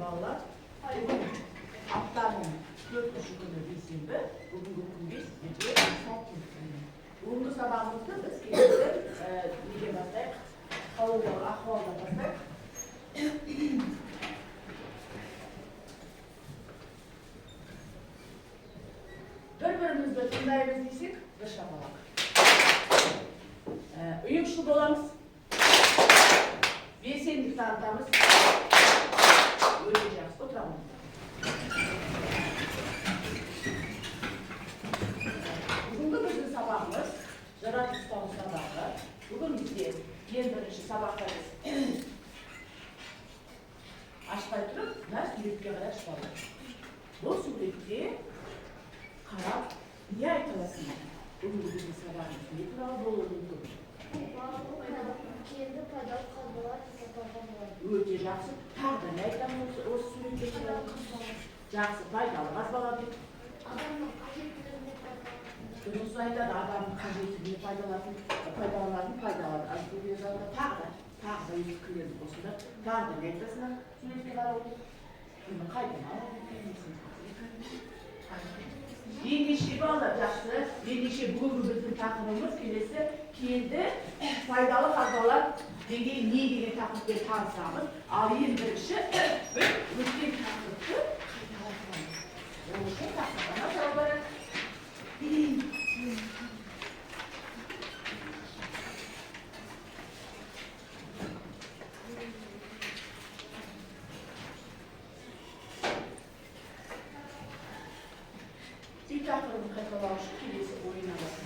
балалар. Бүгін аптаның 4-ші күні бейсенбі, бүгінгі күнге сіздерге сәттілік тілеймін. Бүгінгі сабағымызды біз келесі неге бастайық? Қалудағы ахуалдан бастайық. Бір-бірімізді тыңдаймыз десек, бір шапалақ. Ұйымшыл боламыз, белсенділік танытамыз. Өте жақсы, отырамыз. Бүгінгі біздің сабағымыз жаратылыстану сабағы. Бүгін бізде ең бірінші сабақта біз ашпай тұрып, мына суретке қарай ашпалады. Бұл суретте қарап, не айта аласың? Бүгінгі біздің сабағымыз не туралы болуы мүмкін? Кенді пайдалы қазбалар сатуға болады. Өте жақсы. Тағы да не айтамыз осы суретке туралы? Жақсы, пайдалы қазбалар деп. Адамның қажеттілігіне пайдаланады. Дұрыс айтады, адамның қажеттілігіне пайдаланатын пайдалар. Тағы да өз пікірлерін қосында. Тағы да не айтасың суретке қарап отыр? Қайдан алып өткен? Ендеше балалар жақсы, ендеше бүгінгі біздің тақырыбымыз келесі кенді пайдалы қазбалар деген не деген тақырыппен танысамыз. Ал ең бірінші біз өткен тақырыпты қайталаймыз. Ол үшін тақырыпқа назар аударайық. Тақырыбын қайталау үшін келесі ойын аласың.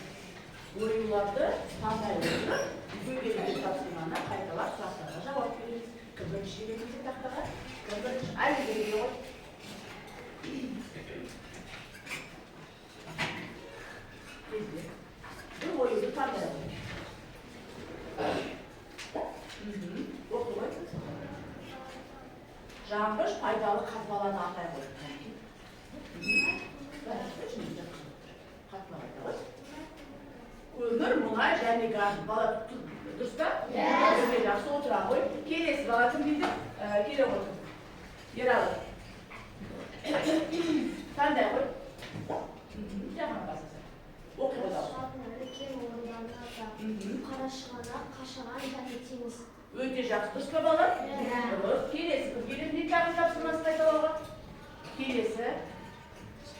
Ойынларды таңдай отырып, бөлген тапсырманы қайталап сұрақтарға жауап береміз. Кім бірінші береміз тақтаға? Кім бірінші? Әлі береді ғой. Кезде. Бұл ойынды таңдай отырып. Оқы ғой. Жаңғыш пайдалы қазбаланы атай қойды. Көмір, мұнай және газ. Бала дұрыс па? Өте жақсы отыра ғой. Келесі бала кім дейді? Келе ғой. Ералы. Қандай ғой? Жағына басасың. Оқи ғой дауыс. Кен орындары Қарашығанақ, Қашаған және теңіз. Өте жақсы. Дұрыс па бала? Дұрыс. Келесі кім келеді? Не тағы тапсырмасы қайталауға? Келесі.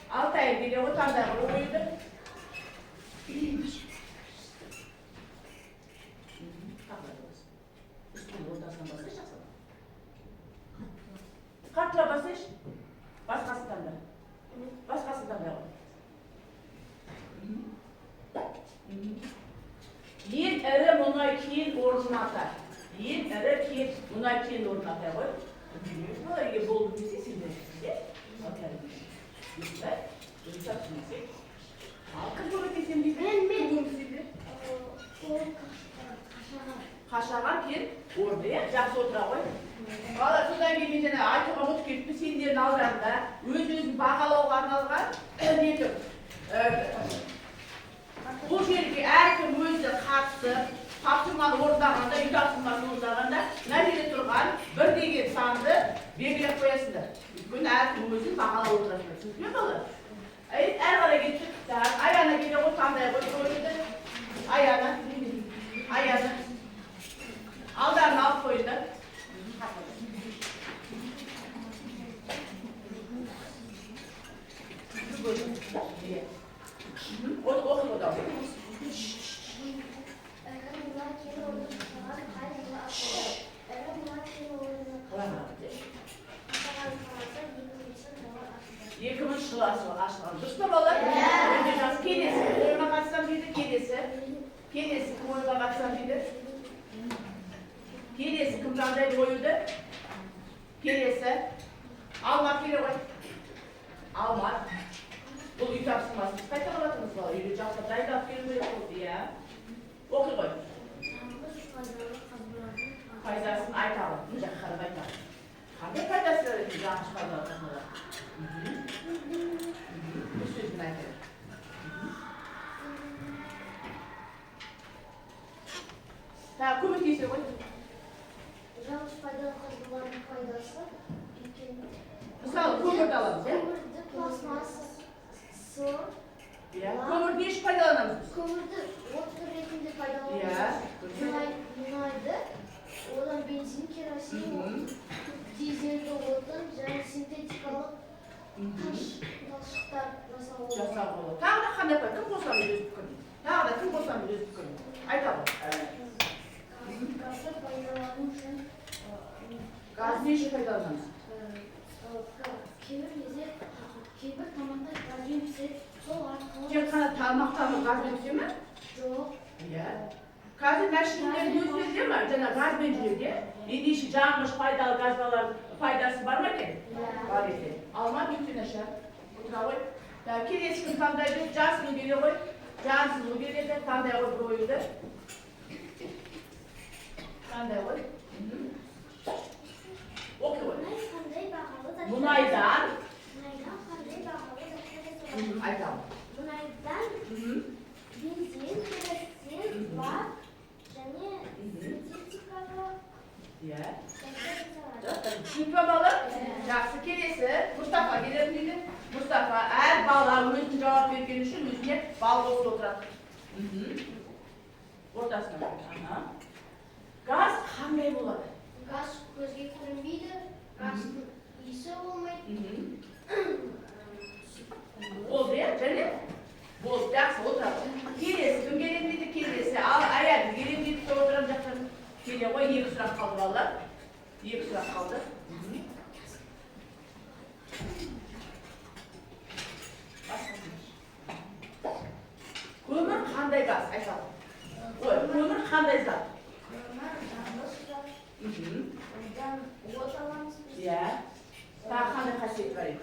Алтайын келе ғой, таңдай ғой ойды. Үстін ортасынан басайш жақсыда. Қартыла басайш. Басқасыдан да. Басқасыдан да ғой. Ең ірі мұнай кен орнын атай. Ең ірі мұнай кен орнын атай ғой. Егер болды десе сендер. Güzel. Güzel düşünsek. Kız burada kesin bir gün Kaşagan ken orada ya, жақсы отыра ғой. Бала содан кейін және айтуға ұмытып кетті, сендердің алдарында өз-өзін бағалауға арналған не тұр? Бұл жерге әркім өзі қатысып, тапсырманы орындағанда, үй тапсырмасын орындағанда, мына жерде тұрған бір деген санды белгілеп қоясыңдар. Өйткені әркім өзін бағалап отырасыңдар. Түсініп ме бала? Әр қарай кеттік. Аяна келе ғой, қандай қойды. Аяна. Алдарын алып қойды. Оқы бұда. Жылы ашылған. Дұрыс па балалар? Келесі. Ойынға қатысам дейді, келесі. Келесі кім ойынға қатысам дейді? Келесі кім жандайды ойынды? Келесі. Алмат келе ғой. Алмат. Бұл үй тапсырмасын. Қайта қалатыңыз бала? Үйді жақсап дайындап келу керек болды, иә. Оқи ғой. Пайдасын айталым. Бұл жаққа қарап айталым. Қандай пайдасы бар еді жаңғыш пайдалы қазбалар? Bir sözünü айтайын. Көмектесе ғой. Жаңғыш пайдалы қазбалардың пайдасы пайдаланамыз, иә? Көмірді пластмасса, сор, Иә. Көмірді не үшін пайдаланамыз біз? көмірді отын ретінде Иә. пайдаланамыз. Мұнайды, одан бензин, керосин, дизельді отын және синтетикалық талшықтар жасауға болады. Жасауға болады. Тағы да қандай пай? Кім қосамыз өз пікірін? Тағы да кім қосамыз өз пікірін? Айта ғой. Газды пайдалану үшін Газ не үшін пайдаланамыз? кейбір кезде кейбір тамақтар газбен піседі, сол арқылы Тек қана тамақтағы газбен пісе ме? жоқ. Иә. Қазір машиналардың өздері ме? Жаңа газбен жүреді, ендеше жанғыш пайдалы газдалар пайдасы бар ма екен? Бар екен. Алма бүйтін ашар. Отыра ғой. Келесі күн таңдай бер, жасыл келе ғой. Жансыз келеді, таңдай ғой бойылды. Таңдай ғой. Оқи ғой. Мұнайдан. Қандай бағалы заттар Айтамын. Мұнайдан бензин, керосин, бак және синтетикалық Иә. заттар жасалады. Түсініп балы? Жақсы, келесі. Мұстафа келеді дейді. Мұстафа әр бала өзін жауап берген үшін өзіне бал қосып отырады. Ортасына. Газ қандай болады? Газ көзге көрінбейді, газдың иісі болмайды. Болды, иә, және? Болды, жақсы, отырады. Келесі күн келем дейді, келесі. Ал аяғы келем дейді, отырам жақтан. Келе ғой, екі сұрақ қалды балалар. Екі сұрақ қалды. Көмір қандай газ? Айтады. Ой, көмір қандай зат? Көмір жанғыш зат, одан от аламыз біз. Иә. Тағы қандай қасиет бар еді?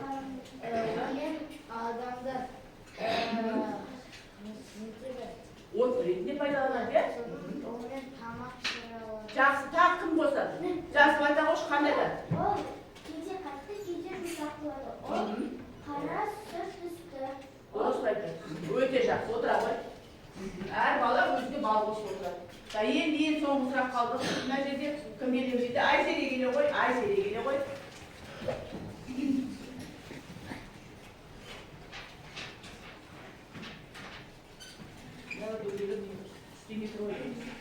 Ең адамды От ретінде пайдаланады, иә? онымен тамақ пісіре алады. Жақсы, тағы кім қосады? Жақсы, айта қойшы, қандай да? Ол кейде қатты, кейде жұмсақ болады. Ол қара сүт түсті. Дұрыс айтады. Өте жақсы, отыра ғой. Әр бала өзіне бал қосып отырады. Енді ең соңғы сұрақ қалды. Мына жерде кім келем дейді? Айсере келе ғой, Айсере келе ғой. Үстеме тұр ғой.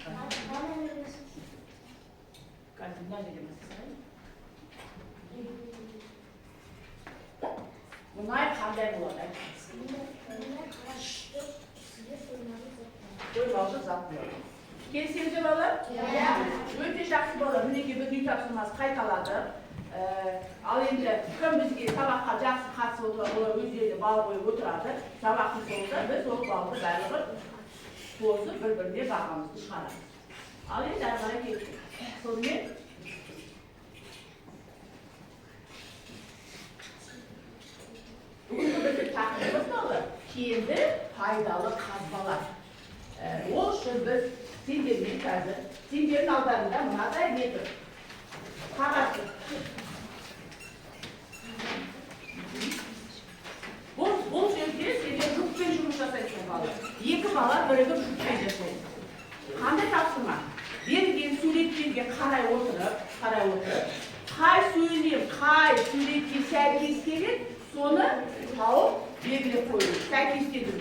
Бана бересің. Қазір мына жерде масқара. Мұнай қандай болады? Қоймаушы зат болады. Келісеміз бала? Өте жақсы бала. Мінеке бір үй тапсырмасы қайталады. Ал енді кім бізге сабаққа жақсы қатысып отырады, олар өздеріне бал қойып отырады. Сабақтың соңында біз ол балды барлығын қосып бір-біріне бағамызды шығарамыз. Ал енді әрі қарай кеттік. Сонымен бүгінгі біздің тақырыбымыз мынау кенді пайдалы қазбалар. Ол үшін біз сендермен қазір сендердің алдарында мынадай не тұр? Қағаз тұр. Бұл жерде сендер жұппен жұмыс жасайсың бала. Екі бала бірігіп жұппен жасайды. Қандай тапсырма? Берген суреттерге қарай отырып, қай сөйлем, қай суретке сәйкес келеді, соны тауып белгілеп қою. Сәйкестендіру.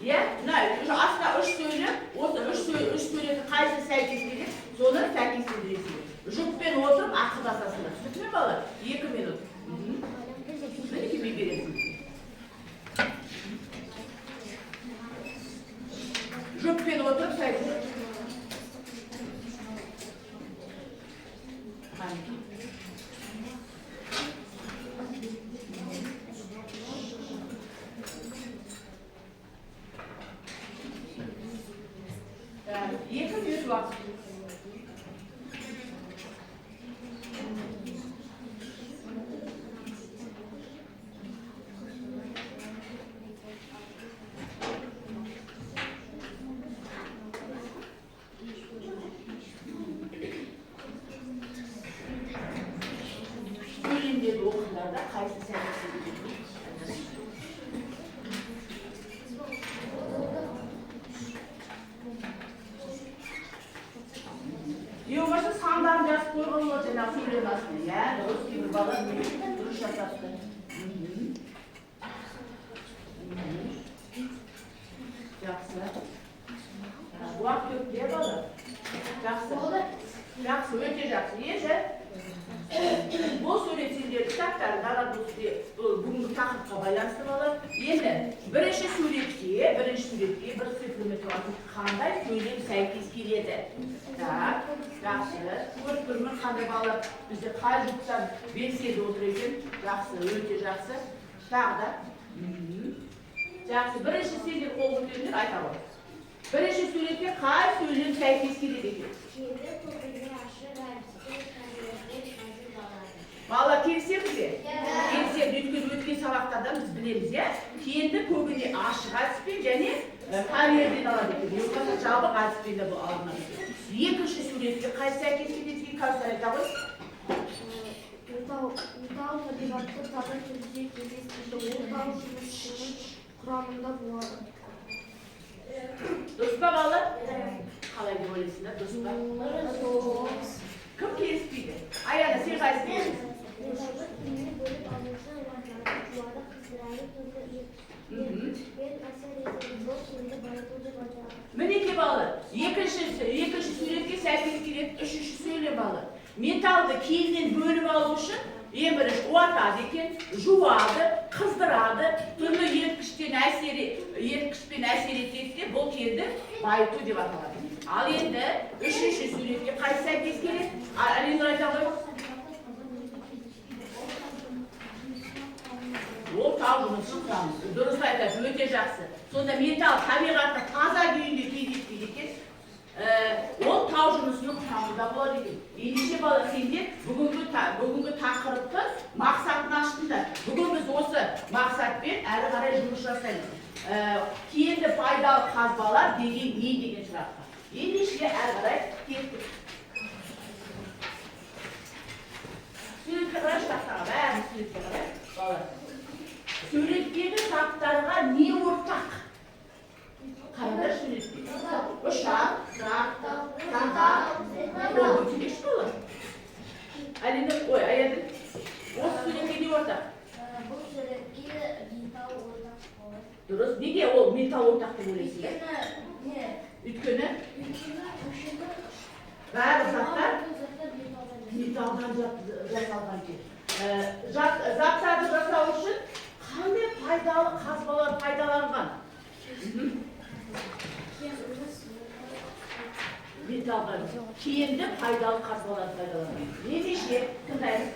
Иә? Мына астына үш сөйлем, осы үш сөйлемді қайсы сәйкес келеді, соны сәйкестендіресің. Жұппен отырып ақылдасасыңдар. Түсінді ме бала? 2 минут. Мінекей бересің. Жұппен отырып сәйкес. Екі минут уақыт. Söylемдерді оқыңдарда қайсы сәйкес болмаса сандарын жазып қойған болады жаңағы сөйлем астына. Иә, дұрыс, кейбір бала жұмыс жасапты. Жақсы. Уақыт өтті, бала. Жақсы. Жақсы, өте жақсы. Еші, бұл сурет сендер кітаптарында бүгінгі тақырыпқа байланысты болады. Енді бірінші суретке бір цифрмен тұратын қандай сөйлем сәйкес келеді. Так, жақсы. Көріп тұрмын қандай балалар бізде қай жұптан белсенді отыр екен. Жақсы, өте жақсы. Тағы да. Жақсы, бірінші сендер қол көтеріңдер, айта ғой. Бірінші суретке қай сөйлем сәйкес келеді екен? Балалар келісеміз бе? Келісеміз, өткен сабақтардан біз білеміз, иә? Кенді көбіне ашық әдіспен және карьерден алады екен. Еуқаса жабық әдіспен де бұл алынады. Екінші суретке қай сәйкес келеді екен? Қазір айта ғой. Металл табиғатта таза түрде кездеседі. Ол тау жынысының құрамында болады. Дұрыс па балалар? Қалай деп ойлайсыңдар? Дұрыс па? Кім келіспейді? Аяна, сен қайсы келесің? Металлды күйіне бөліп алушы оларды жуады, қыздырады, түрлі етпен әсер етеді. Бұл күйінді байыту деп аталады. Мінеке балалар, екінші суретке сәйкес келеді, үшінші сөйлем балалар. Металлды киімнен бөліп алу үшін ең бірінші уатады екен, жуады, қыздырады, түрлі еріткішпен әсер етеді, бұл кенді байыту деп аталады. Ал енді үшінші суретке қайсы сәйкес келеді? Әлинұр айта ғой. Ол тау жынысының құрамы. Дұрыс айтады, өте жақсы. Сонда металл табиғатта таза күйінде кездеспейді екен. Ол тау жынысының құрамында болады екен. Ендеше бала сендер бүгінгі тақырыпты мақсатын аштыңдар. Бүгін біз осы мақсатпен әрі қарай жұмыс жасаймыз. Кенді пайдалы қазбалар деген не деген сұраққа. Ендеше әрі қарай кеттік. Суретке қарай штаттаға, бәрін суретке қарай балалар. Суреттегі заттарға не ортақ? Қарадар суретке. Ұшақ, трактор, сағат, ол өтелеш болады. Әлемді, ой, аяды. Осы суретке не ортақ? Бұл суретке металл ортақ болады. Дұрыс, неге ол металл ортақ деп ойлайсың? Өйткені бәрі заттар металлдан жасалған екен. Заттарды жасау үшін қандай пайдалы қазбалар пайдаланған? Металлдан кенді пайдалы қазбалар пайдаланған. Немесе тыңдаймыз,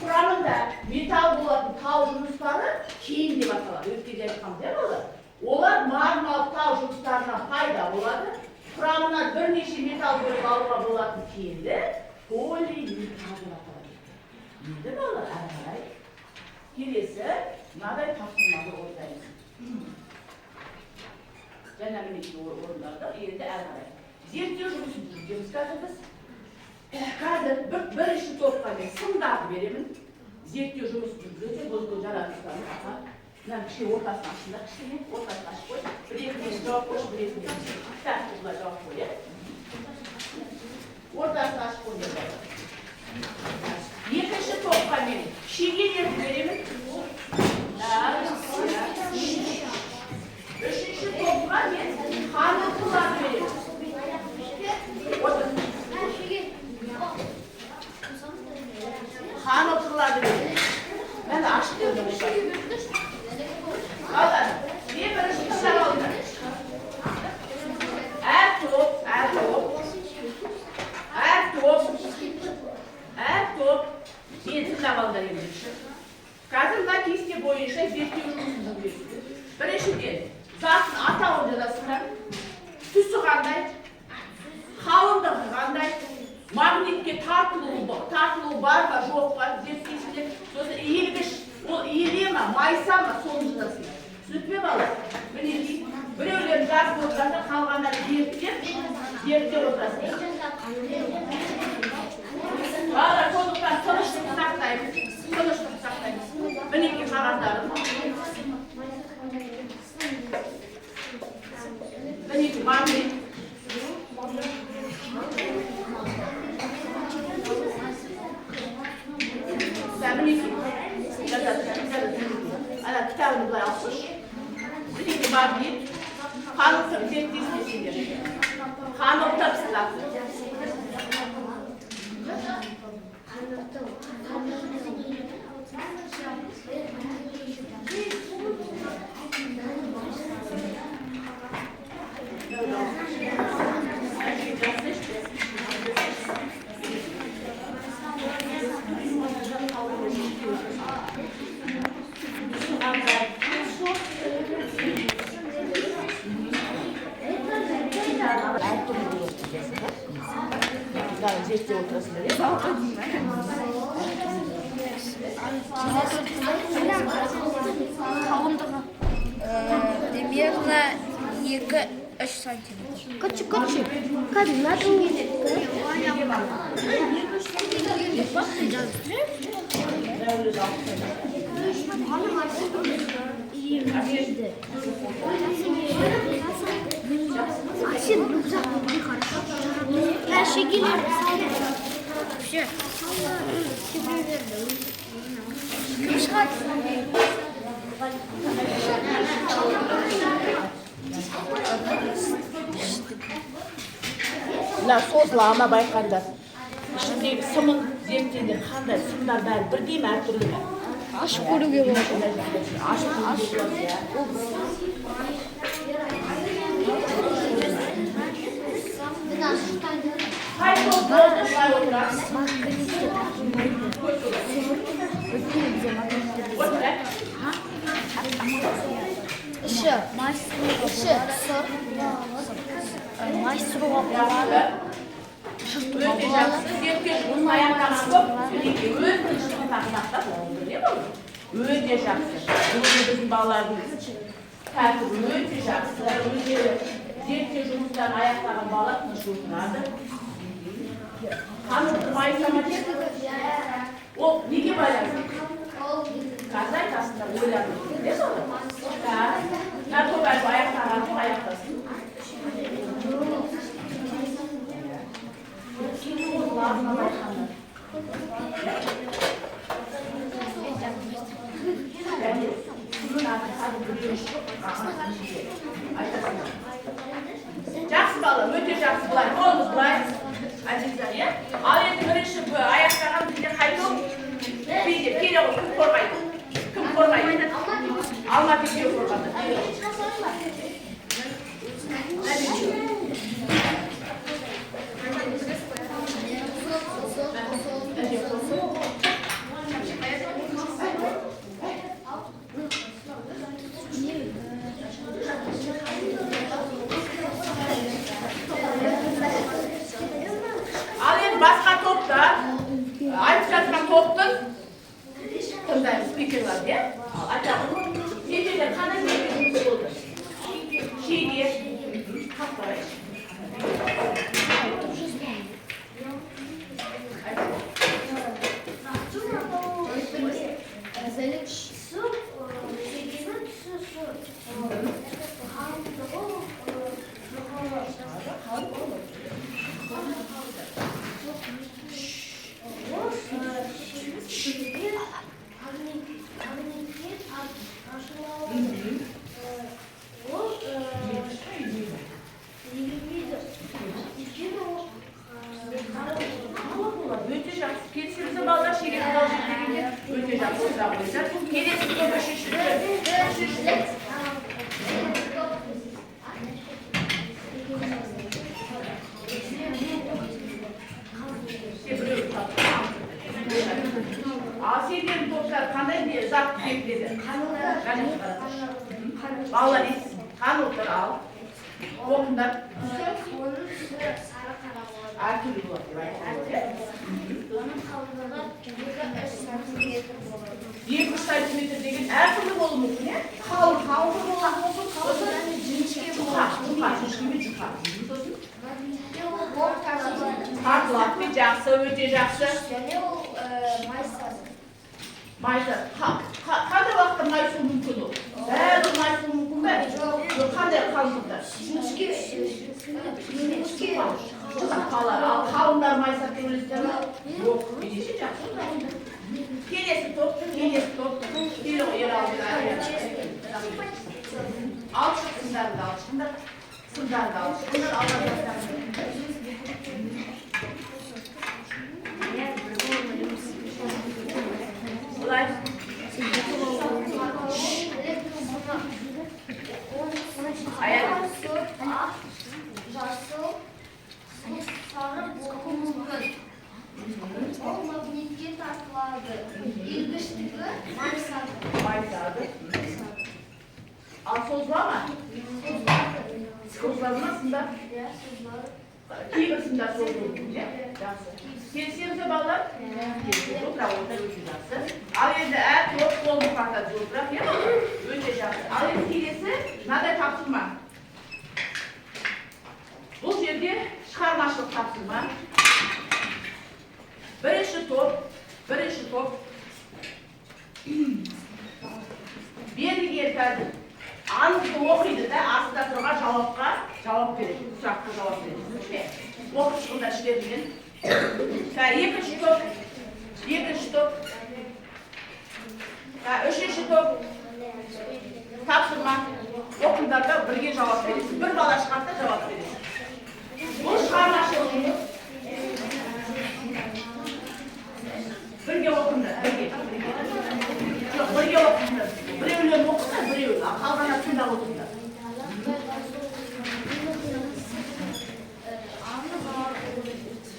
құрамында металл болатын тау жыныстары кен деп аталады. Өткенде айтқанбыз, иә балалар? Олар магмалық тау жыныстарынан пайда болады. Құрамынан бірнеше металл бөліп алуға болатын кенді полиметалл деп аталады. Енді балалар, әрі қарай келесі мынадай тапсырманы орындаймыз. Жаңа мінекей орындарды енді әрі қарай. Зерттеу жұмысын жүргіземіз қазір біз. Қазір бірінші топқа мен сындарды беремін. Зерттеу жұмысын жүргізеді, бұл жаратылыстарын аға. Мынаны кішкене ортасын ашында, кішкене ортасын ашып қой. Бір-екінен жауап қойшы, бір-екінен кітап бұлар жауап қой, иә? Ортасын ашып қой деп жатыр. Екінші топқа мен шегелерді беремін. Үшінші топқа мен қанықтыларды беремін. Қанықтыларды беремін. Мен ашып бердім. Балдар, не бірінші тыңдап алыңдар. Әр топ, мен тыңдап алыңдар ең бірінші. Қазір мына кесте бойынша зерттеу жұмысын жүргізеді. Біріншіден, заттың атауын жазасыңдар. Түсі қандай, қалыңдығы қандай, магнитке тартылуы бар ба, жоқ па, зерттейсіңдер. Сосын иілгіш, ол иіле ма, майса ма, соны жазасыңдар. Түсінікпе бала? Мінекей, біреулерін жазып отырғанда қалғандары зерттеп отырасыңдар. Балалар, сондықтан тыныштық сақтаймыз. Мінекей қағаздарын. Мінекей магнит. Мінекей. бар дейді. Қанық зерттесмесіңдер. Қанық тапсылады. Зерттеп отырасыңдар, Қалыңдығы примерно 2-3 сантиметр. Küçük. Kadınlar her şey geliyor. Мына созылама байқаңдар. Ішіндегі сымын зерттеңдер, қандай сымдар бәрі бірдей ме, әртүрлі ме? Ашып көруге болады. Ашып көруге болады, иә. Қай топ болды, былай отырасыз. Майструға болады. Өте жақсы. Зерттеп оның аяқтаған көп. Өте шықын тақынақтап, не болды? Өте жақсы. Бұл біздің балалардың тәртібі өте жақсы. Өздері зерттеу жұмыстарын аяқтаған бала тыныш отырады. Қанымды майсама кетті. Ол неге байланысты? Қазір айтасыңдар, ойланып. Не болды? Картоп әлгі аяқтаған соң аяқтасын. Жақсы бала, өте жақсы бұлай. Қолымыз бұлай. Әзиздар, е? Ал енді бірінші аяқтаған бізде қайту? Кейде, келе ғой, кім қорғайды? Кім қорғайды? Алма кекеу қорғады. Ал енді басқа топта, айтып жатқан топтың тыңдаймыз, спикерлер, де? Айтамын, нетелер қандай жұмыс болды? Шеге, қақтарай. Өте жақсы. Келсеңіздер балалар шегені дау жеткенде өте жақсы сұрақ қойсаңдар. Келесі топ үшіншісі. Ал сендердің топтар қандай зат бекітеді? Балалар естісін. Қан отыр ал. Оқыңдар. Әртүрлі болады деп айтады. Оның қалыңдығы 2-3 сантиметр деген әртүрлі болуы мүмкін, е? Қалың тартылады ме? Жақсы, өте жақсы. және ол майсыз. Майсы. Қандай уақытта майсу мүмкін ол? Бәрі майсу мүмкін бе? Қандай қалыңдықта? Ал қалыңдар майсап деп ойлайсыздар ма? Жоқ, меніңше жақсы. Келесі топ. Келе ғой, ер алдын. Алып шық, сымдарыңды алып шықыңдар. Сымдарыңды алып шықыңдар, алып Олай. Аяқ. Жасыл, сары болуы мүмкін. Ол магнитке тартылады. Иілгіштігі майысады. Майысады. Ал созыла ма? Созылады ма сымдар? Иә, созылады. Кейбір сымдар созылуы мүмкін, жақсы. Келісеміз бе балалар? Келісеміз, бірақ онда өте жақсы. Ал енді әр топ қолды қартады жоқ, иә балалар? Өте жақсы. Ал енді келесі мынадай тапсырма. Бұл жерде шығармашылық тапсырма. Бірінші топ берілген қазір аңызды оқиды да астында тұрған жауапқа жауап береді. Сұраққа жауап береді. Оқып шыққанда жіберілген. Екінші топ. Үшінші топ. Тапсырма. Оқыңдар да бірге жауап бересіз. Бір бала шығады да жауап бересіз. Бұл шығармашылық. Бірге оқыңдар, бірге. Жоқ, бірге оқыңдар. Біреулер оқыңдар, біреулер. Қалғана тыңдап отырыңдар.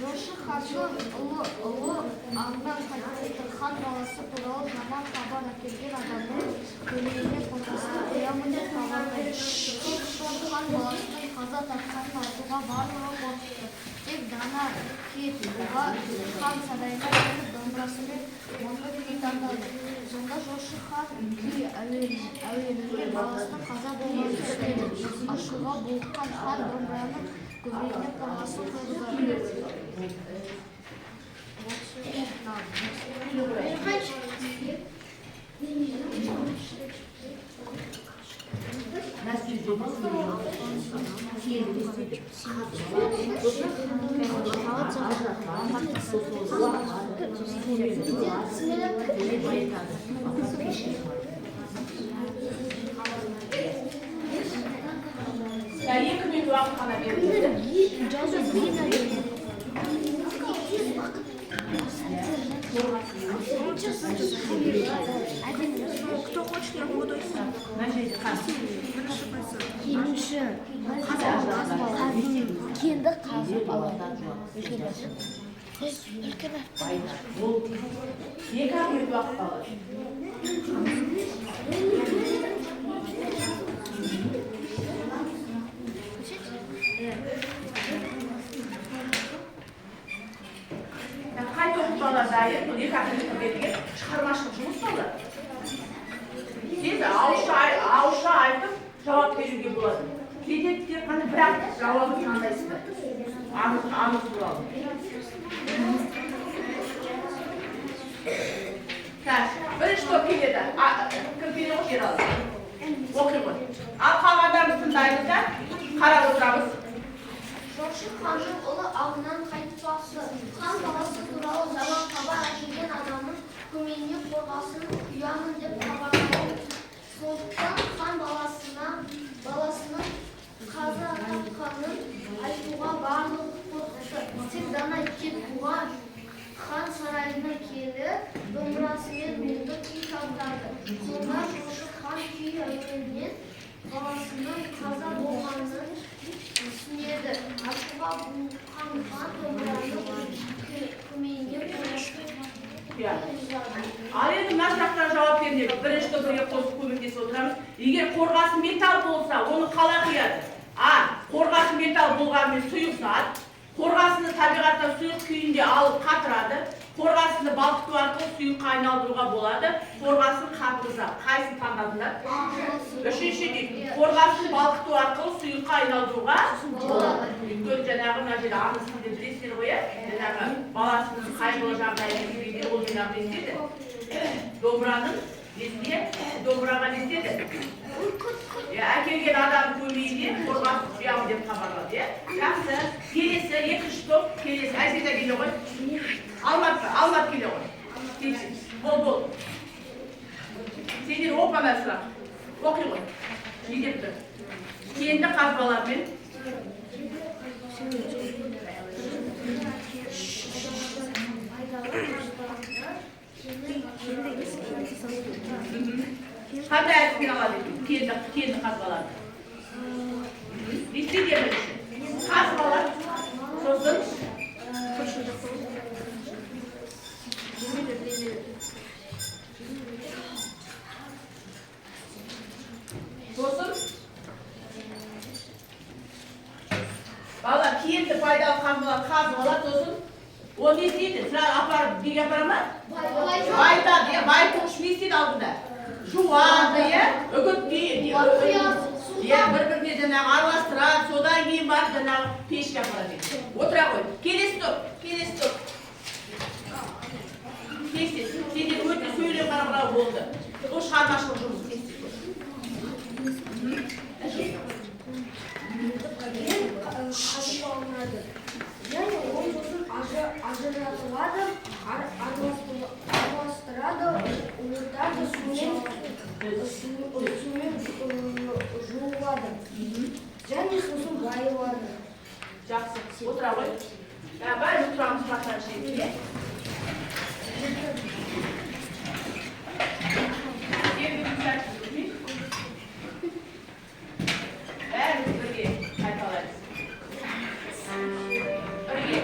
Жошы ханның ұлы аңнан қайтқан хан баласы туралы жаман хабар әкелген адамның көмегіне қорғасын қоямын деп хабарлайды. Хан баласының қаза тапқанын айтуға барлығы қорқыпты. Тек дана кет бұға хан сарайына келіп домбырасымен мұңлы күй тартады. Сонда жошы хан күй әуенінде баласының қаза болғанын сөйледі. Ашуға булыққан хан домбыраның көмегіне қорғасын қойды. Екі минут уақыт қана беріледі. Кто хочет, я буду. Кенді қазып алады. Екі минут уақыт қалады. Қайта оқытпалар дайын, бұл екі минутқа берген шығармашылық жұмыс болды. Сіз ауызша айтып жауап беруге болады. Кейде тек қана бірақ жауабын таңдайсыздар. Аңыз туралы. Бірінші топ келеді. Кім келеді ғой жер алды. Оқи ғой. Ал қалғандарымыз тыңдаймыз да қарап отырамыз. Жошы ханның ұлы аңнан қайтпасы. Хан баласы туралы жаман хабар әкелген адамның көмегіне қорғасын құямын деп хабарлайды. Сондықтан хан баласының қаза тапқанын айтуға барлығы қорқыпты. Тек дана кет бұға хан сарайына келіп, домбырасымен мұңды күй тартады. Сонда жошы хан күй әуенінен баласының қаза болғанын түсінеді. Ашуға булыққан хан домбыраның көмегіне Ал енді мына сұрақтарға жауап бермек. Бірінші бірге қосып көмектесіп отырамыз. Егер қорғасын металл болса, оны қалай құяды? Қорғасын металл болғанымен сұйық зат. Қорғасыны табиғаттан сұйық күйінде алып қатырады. Қорғасыны балқыту арқылы сұйыққа айналдыруға болады. Қорғасын қатыр зат. Қайсысын таңдадыңдар? Үшіншіден, қорғасын балқыту арқылы сұйыққа айналдыруға болады. Өйткені жаңағы мына жерде аңызын деп білесіздер ғой, жаңағы баласының қайғылы жағдайына келгенде ол жаңағы не істеді? Домбыраның несіне? Домбыраға не істеді? Әкелген адам көмейіне қорғасын құямын деп хабарлады. Жақсы. Келесі, екінші топ, келесі. Әсета келе ғой. Алмат келе ғой. Бол. Сендер оқымана сұрақ. Оқи ғой. Жидеп тұр. Кенді қазбалармен. Қандай әдіспен алады екен? Кенді қазбаларды. Бесте де бірінші. Қазбалар. Сосын. Сосын. Бала кенді пайдалы қазбалар сосын. Ол не істейді? Сразу апарып, неге апара ма? Байтады, байтуғыш не істейді алдында? Жуады, үгіттейді. Бір-біріне жаңағы араластырады, содан кейін барып жаңағы пешке апарады. Отыра қой. Келесі топ. Тексіз. Сендер өте сөйлем қара болды. Ол шығармашылық жұмыс тексіз. Yani olmasın ajratılады, aralastırады, unutardı, suмен жуылады. Және сосын байылады. Жақсы, отыра ғой. Бәрі отырамыз бақсан шекіле. Бәріміз бірге қайталаймыз. Бірге.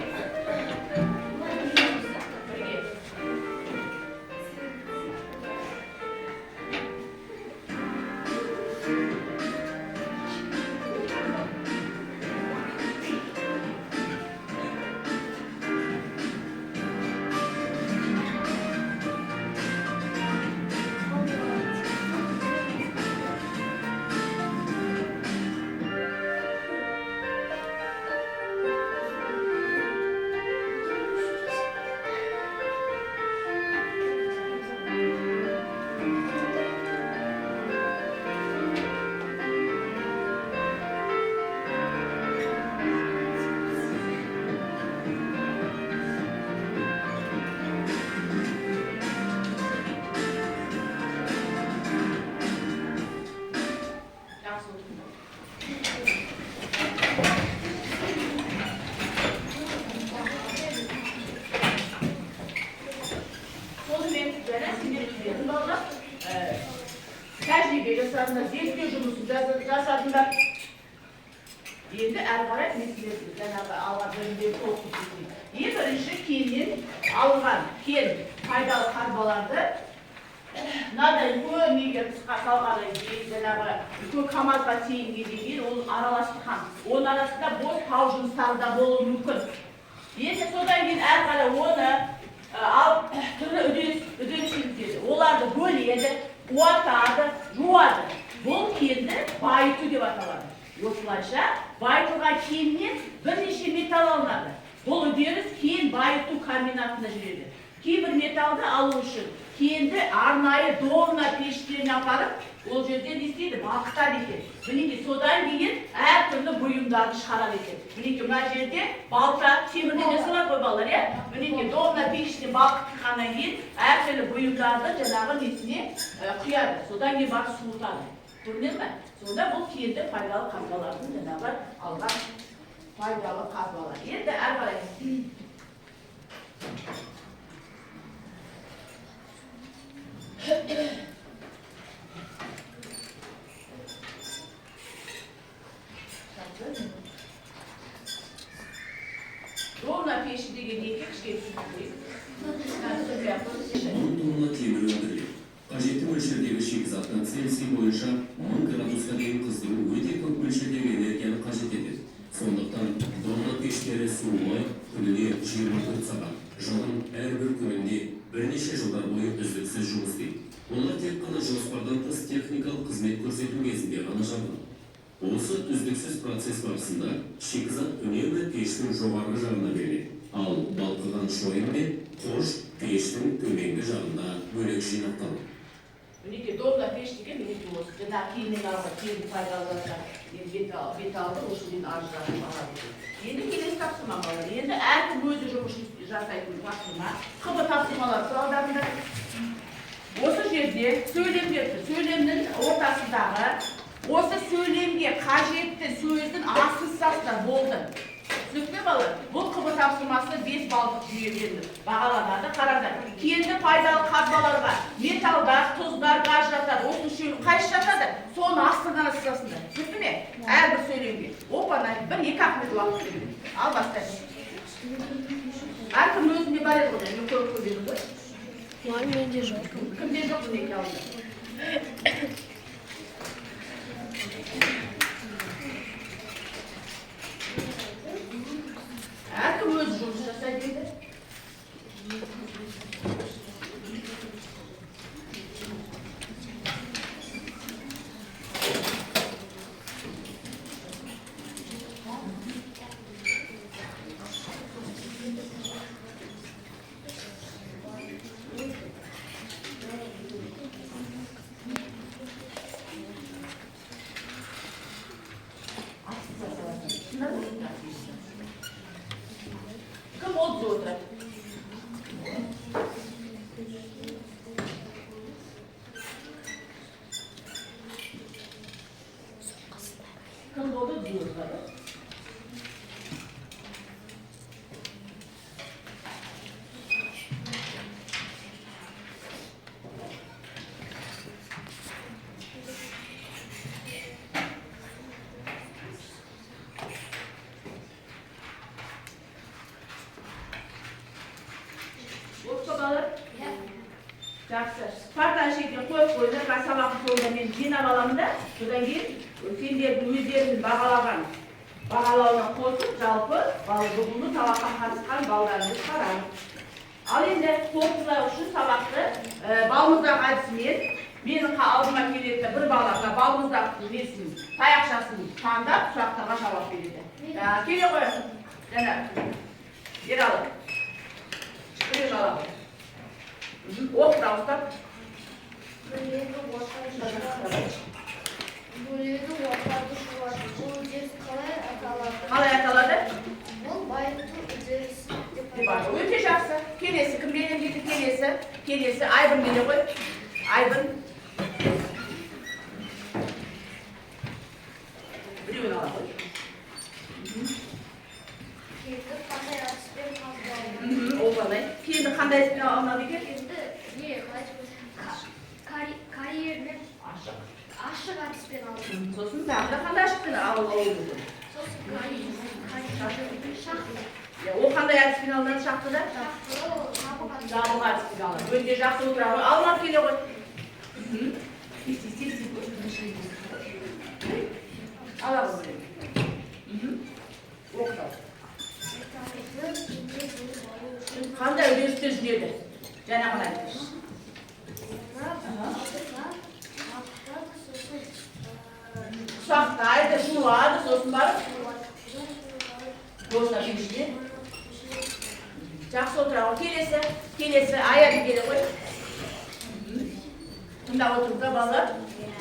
Тәжірибе жасадыңдар, зерттеу жұмысын жасадыңдар. Енді әрі қарай мәселесі жаңағы алған бөлімдегі толықтырып кетейін. Ең бірінші кеннен алынған кен пайдалы қазбаларды мынадай үлкен неге қысқа салғаннан кейін жаңағы үлкен камазға тиінге дейін ол араластырған. Оның арасында бос тау жыныстары да болуы мүмкін. Енді содан кейін әрі қарай оны алып түрлі үдеріс жүргізеді. Оларды бөледі, уатады, жуады. Бұл кенді байыту деп аталады. Осылайша байытылған кеннен бірнеше металл алынады. Бұл үдеріс кен байыту комбинатына жүреді. Кейбір металды алу үшін кенді арнайы домна пештеріне апарып, ол жерде не істейді? Балқытады екен. Мінекей содан кейін әртүрлі бұйымдарды шығарады екен. Мінекей мына жерде балта темірден жасалады ғой балалар, иә? Мінекей домна пешіне балқытқаннан кейін әртүрлі бұйымдарды жаңағы несіне құяды. Содан кейін барып суытады. Көрінеді ме? Сонда бұл кенді пайдалы қазбалардың жаңағы алған пайдалы қазбалар. Енді әрі қарай. Домна пеші деген неге кішкене түсіндірейік. Мың тонна темір өндіріледі. Қажетті мөлшердегі шикізаттың Цельсий бойынша 1000 градусқа дейін қыздыру өте көп мөлшердегі энергияны қажет етеді. Сондықтан домна пештері суымай күніне 24 сағат, жылдың әрбір күнінде бірнеше жылдар бойы үздіксіз жұмыс істейді. Олар тек қана жоспардан тыс техникалық қызмет көрсету кезінде ғана жабылады. Осы үздіксіз процесс барысында шикізат үнемі пештің жоғарғы жағына беріледі. Ал балқыған шойын мен қош пештің төменгі жағында бөлек жинақталады. Мінекей домна пеш деген мінекей осы. Жаңағы кеннен алған кенді пайдаланған металды осымен ажыратып алады. Енді келесі тапсырма балалар. Енді әркім өзі жұмыс жасайтын тапсырма. Қыбы тапсырмалар сұраударында. Осы жерде сөйлем берді. Сөйлемнің ортасындағы Осы сөйлемге қажетті сөздің асыл-сасына болды. Түсінікті балалар? Бұл қ тапсырмасы 5 балдық жүйе берілді. Бағаланады, қараңдар. Кенді пайдалы қазбаларға металдар, тұздар, газ жатады. Осы үшеуі қайсы жатады? Соны астырған асылсасында. Түсінікті ме? Әрбір сөйлемге. Опана, 1-2 минут уақыт береді. Ал бастайды. Әркім өзінде бар еді ғой, мен көріп көрдім ғой. Менде жоқ. Кімде жоқ мінеке алды. Әркім өз жұмыс жасай дейді. Кім отыз отырады? Кім болды отыз отырады? Отқа балыр? Жақсы. Партаны шетіне қойып қойды, сабақтың соңында мен жинап аламын да, содан кейін сендердің өздерінің бағалауына қосып, жалпы бүгінгі сабаққа қатысқан балаларыңызды қараймын. Ал енді қорытындылау үшін сабақты балмұздақ әдісімен менің алдыма келеді бір балаға балмұздақ несін, таяқшасын таңдап, сұрақтарға жауап береді. Келе қоясың. Жаңа, Ералы. Біреу жалабы. Оқыра ұстап. Бөледі ортады шуады. Бұл үдеріс қалай аталады? Қалай аталады? Бұл байыту үдерісі деп аталады. Өте жақсы. Келесі, кімден дейді келесі? Келесі, Айбын келе ғой. Айбын. Біреуін ала ғой. Кенді қандай әдіспен қазбалады? Ол қалай. Кенді қандай әдіспен алынады екен? Кенді не қалай карьермен ашық әдіспен алады. Сосын тағы да қандай ашықпен алуы мүмкін? Сосын карьермен шақты. Ол қандай әдіспен алынады шақтыда? Шақты ол жабық әдіспен. Жабық әдіспен алынады. Өте жақсы отыра ғой. Алмап келе ғой. Ала ғой. Оқытау. Қандай үдерістер жүреді? Жаңа қалай? Ұсақтайды, жуады, сосын барып босына бүйішіне. Жақсы отыра ғой. Келесі, аяғы келе ғой. Тыңдап отырда балалар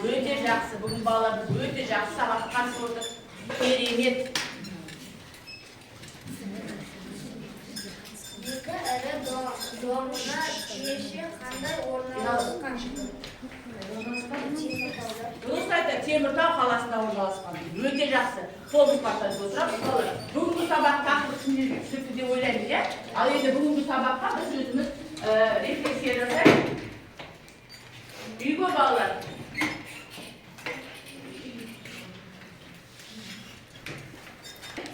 өте жақсы. Бүгін балаларымыз өте жақсы сабаққа қатысып отыр. Керемет. Екі ірі домына тиеші қандай орналасқан? Дұрыс айтады, Теміртау қаласында орналасқан. Өте жақсы. Тоғыз партаны отырап, бүгінгі сабақ тақырып түсінікті деп ойлаймыз, иә? Ал енді бүгінгі сабаққа біз өзіміз рефлексия жасайық. Үйге балалар.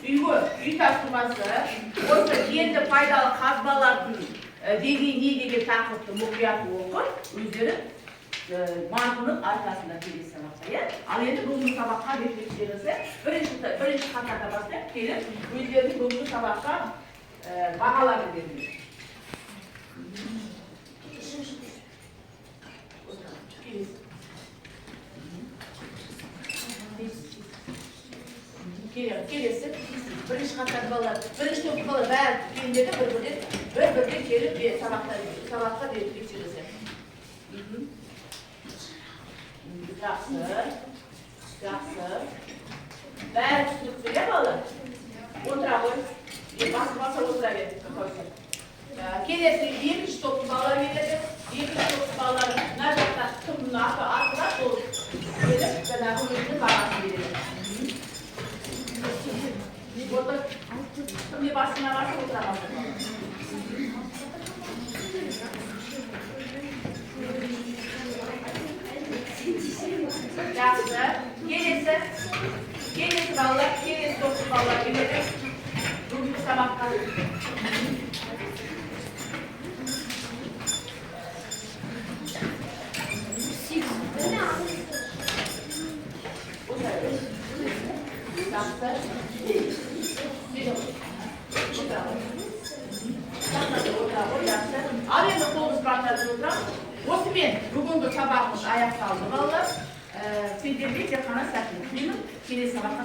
Үй тапсырмасы, осы енді пайдалы қазбалардың деңгейі не деген тақырыпты мұқият оқып, өздері мазмұнның арқасында келесі сабаққа, иә? Ал енді бүгінгі сабаққа рефлексия жасайық. Бірінші қатарда бастайық, келіп, өздерінің бүгінгі сабаққа бағаларын беріңіз. Келесі, бірінші қатар балалар, бірінші топ балалар бәрі келіндегі бір-бірден келіп сабаққа рефлексия жасайық. Жақсы. Бәрі түсінікті, иә балалар? Отыра ғой. Басы отыра берді. Келесі екінші топты балалар келеді. Екінші топты балалар мына жақта кімнің аты артыда сол келіп жаңағы өзінің Al endi qo'limiz barqaror o'tiramiz. Osымен bugungi sabaqimiz аяқталды балалар. Сендерге тек қана сәттілік тілеймін. Келесі сабаққа